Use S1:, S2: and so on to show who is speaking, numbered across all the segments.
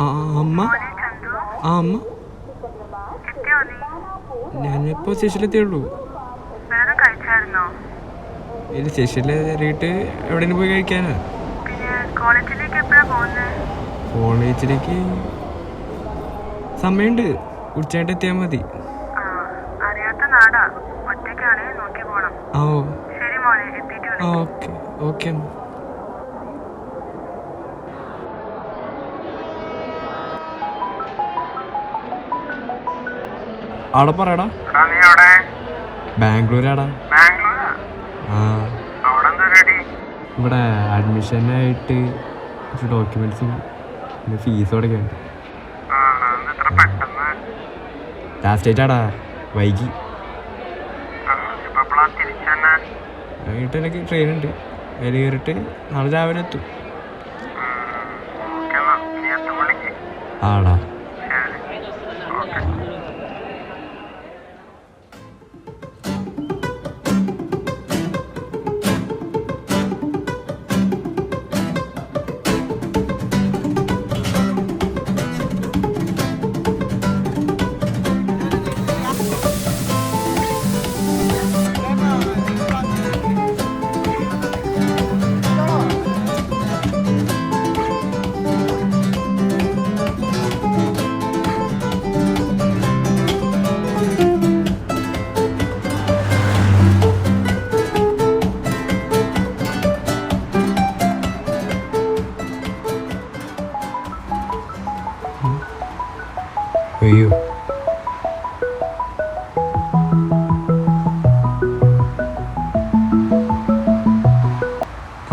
S1: ആ അമ്മ ആ അമ്മ ഞാനിപ്പോൾ സ്റ്റേഷനിലെത്തിയുള്ളൂ. ഇത് സ്റ്റേഷനിൽ കയറിയിട്ട് എവിടെയും പോയി കഴിക്കാനാ. കോളേജിലേക്ക് സമയമുണ്ട്, ഉച്ചയായിട്ട് എത്തിയാൽ മതി. ആ ഓക്കെ ഓക്കെ. അവിടെ പറയടാ. ബാംഗ്ലൂരാടാ. ആ ഇവിടെ അഡ്മിഷനായിട്ട് കുറച്ച് ഡോക്യുമെന്റ്സും പിന്നെ ഫീസും അടയ്ക്കാനുണ്ട്. ലാസ്റ്റ് ഡേറ്റാടാ, വൈകി. വൈകിട്ട് എനിക്ക് ട്രെയിൻ ഉണ്ട്, അതിൽ കയറിയിട്ട് നാളെ രാവിലെ എത്തും. ആടാ. അയ്യോ,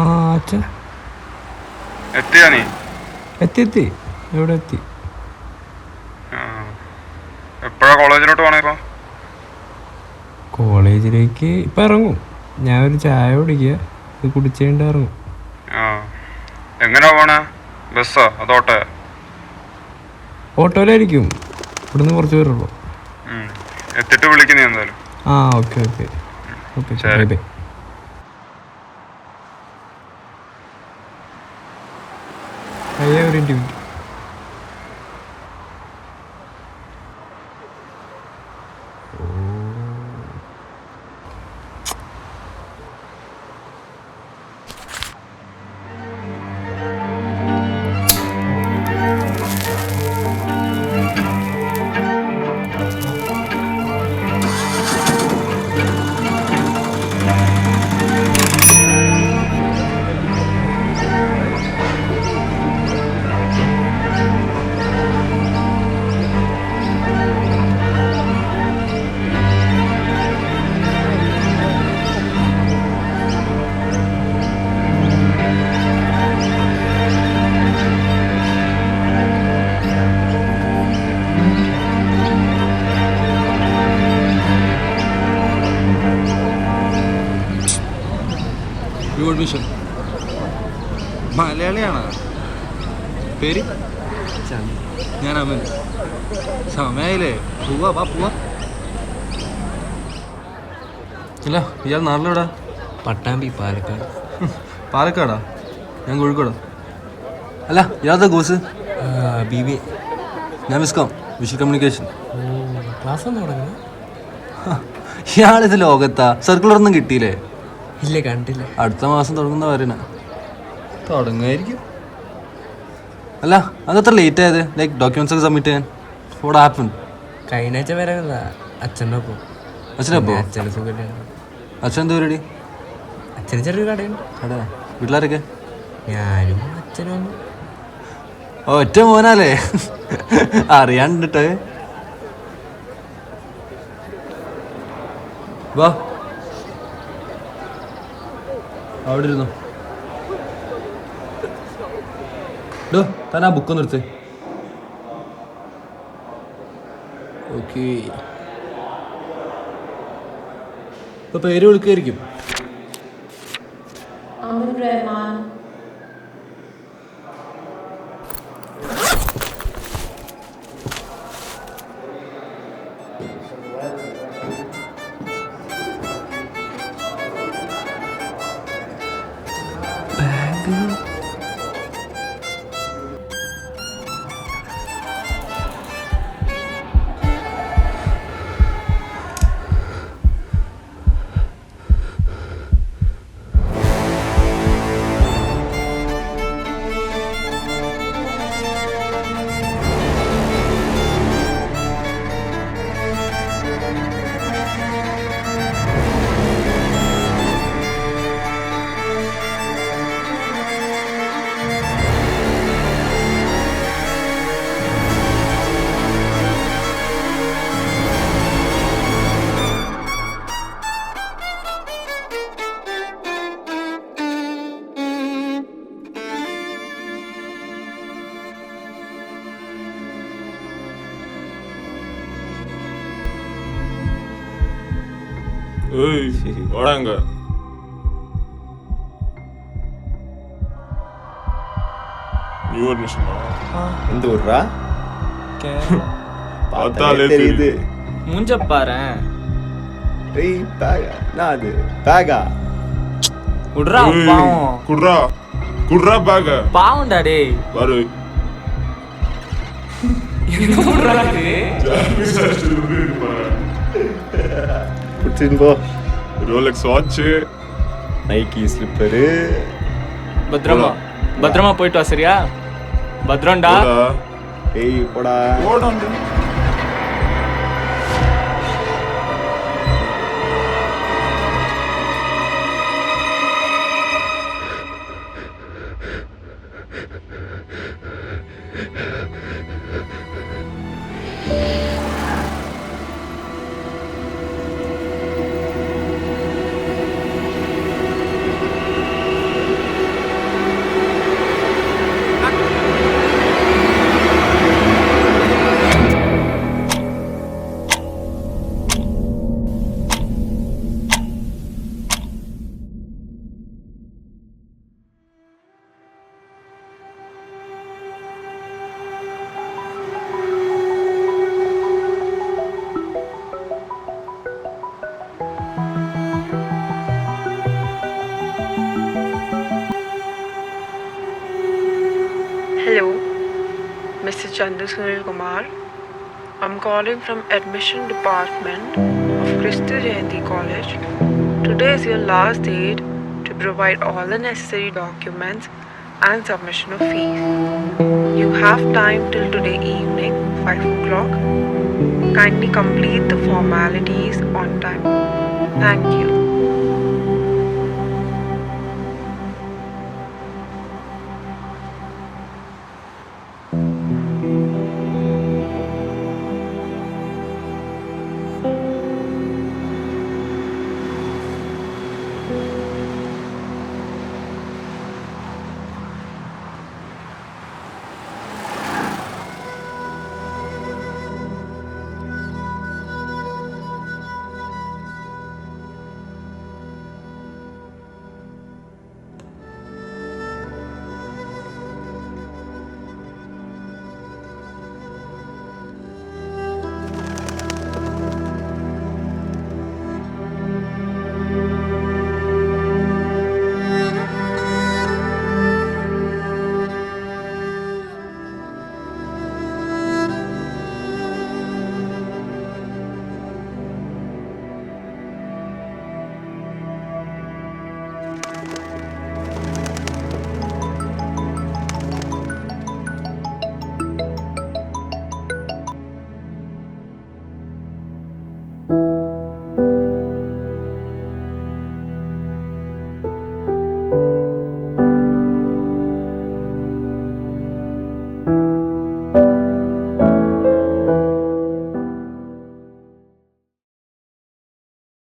S1: ആ അച്ഛാ
S2: എത്തിയാ? നീ
S1: എത്തി എവിടെ എത്തി?
S2: എപ്പോഴാ കോളേജിലോട്ട് പോണേ? ഇപ്പൊ
S1: കോളേജിലേക്ക് ഇപ്പം ഇറങ്ങും. ഞാൻ ഒരു ചായ കുടിക്കുക, ഇത് കുടിച്ചുകൊണ്ട് ഇറങ്ങും.
S2: എങ്ങനെയാ പോണേ? ബസ്സോ അതോ ഓട്ടോയോ?
S1: ഓട്ടോയിലായിരിക്കും, ഇവിടുന്ന് കുറച്ച് പേരുള്ളൂ.
S2: എത്തിയിട്ട് വിളിക്കുന്നേ എന്തായാലും.
S1: ആ ഓക്കെ ഓക്കെ ഓക്കെ,
S2: ശരി.
S1: ബൈ. അയ്യോ ഒരു മിനിറ്റ്.
S3: അഡ്മിഷൻ മലയാളിയാണ്. പേര് ഞാൻ അമൻ. സമയായില്ലേ? പോവാ പോവാ. ഇല്ല, ഇയാൾ നാട്ടിലെവിടാ?
S1: പട്ടാമ്പി, പാലക്കാട്.
S3: പാലക്കാടാ? ഞാൻ കോഴിക്കോടാ. അല്ല, ഇയാളത്തെ കോഴ്സ്?
S1: BBA.
S3: ഞാൻ വിസ്കോം, വിഷ്വൽ കമ്മ്യൂണിക്കേഷൻ.
S1: ക്ലാസ് ഒന്നും തുടങ്ങി?
S3: ഇയാളിത് ലോകത്താ? സർക്കുലറൊന്നും കിട്ടിയില്ലേ?
S1: ഇല്ല, കണ്ടില്ല.
S3: അടുത്ത മാസം തുടങ്ങുന്ന പറയണ. തുടങ്ങുമായിരിക്കും. അല്ല, അതത്ര ലേറ്റ് ആയത്? ലൈക്ക് ഡോക്യുമെന്റ്സ് ഒക്കെ സബ്മിറ്റ് ചെയ്യാൻ. What happen?
S1: കഴിഞ്ഞ ആഴ്ച വരാനല്ല, അച്ഛൻ്റെ ഒപ്പം.
S3: അച്ഛനപ്പോ?
S1: അച്ഛൻ്റെ സുഖമില്ല.
S3: അച്ഛൻ എന്താ പരിപാടി?
S1: അച്ഛന് ചെറിയൊരു കടയുണ്ട്.
S3: കട? വീട്ടിലാരൊക്കെ?
S1: ഞാനും അച്ഛനും.
S3: ഒറ്റ മോനാലേ? അറിയാണ്ടിട്ട് വാ, അവിടെ ഇരുന്നോ. ഡോ, താൻ ആ ബുക്ക് നിർത്ത്. ഓക്കെ, ഇപ്പൊ പേര് വിളിക്കായിരിക്കും.
S4: வாடாங்க. நியூ அட்மிஷனா?
S5: எந்த ஊர்ரா?
S4: பார்த்தாலே
S5: தெரியுது.
S1: மூஞ்ச பாரேன்.
S5: ஏய் பேகா, நான் அது பேகா.
S1: விட்றா பாவம்.
S4: குட்ரா பேக.
S1: பாவம்டா டேய்.
S4: பாரு.
S5: புடிச்சின்னு போ.
S4: Rolex watch,
S5: Nike slipper.
S1: பத்திரமா போயிட்டு வா சரியா? பத்திரம்டா.
S5: ஏய் போடா.
S6: Hello, Mr. Chandu Sunil Kumar. I'm calling from Admission Department of Christy Jayanti College. Today is your last date to provide all the necessary documents and submission of fees. You have time till today evening, 5 o'clock. Kindly complete the formalities on time. Thank you.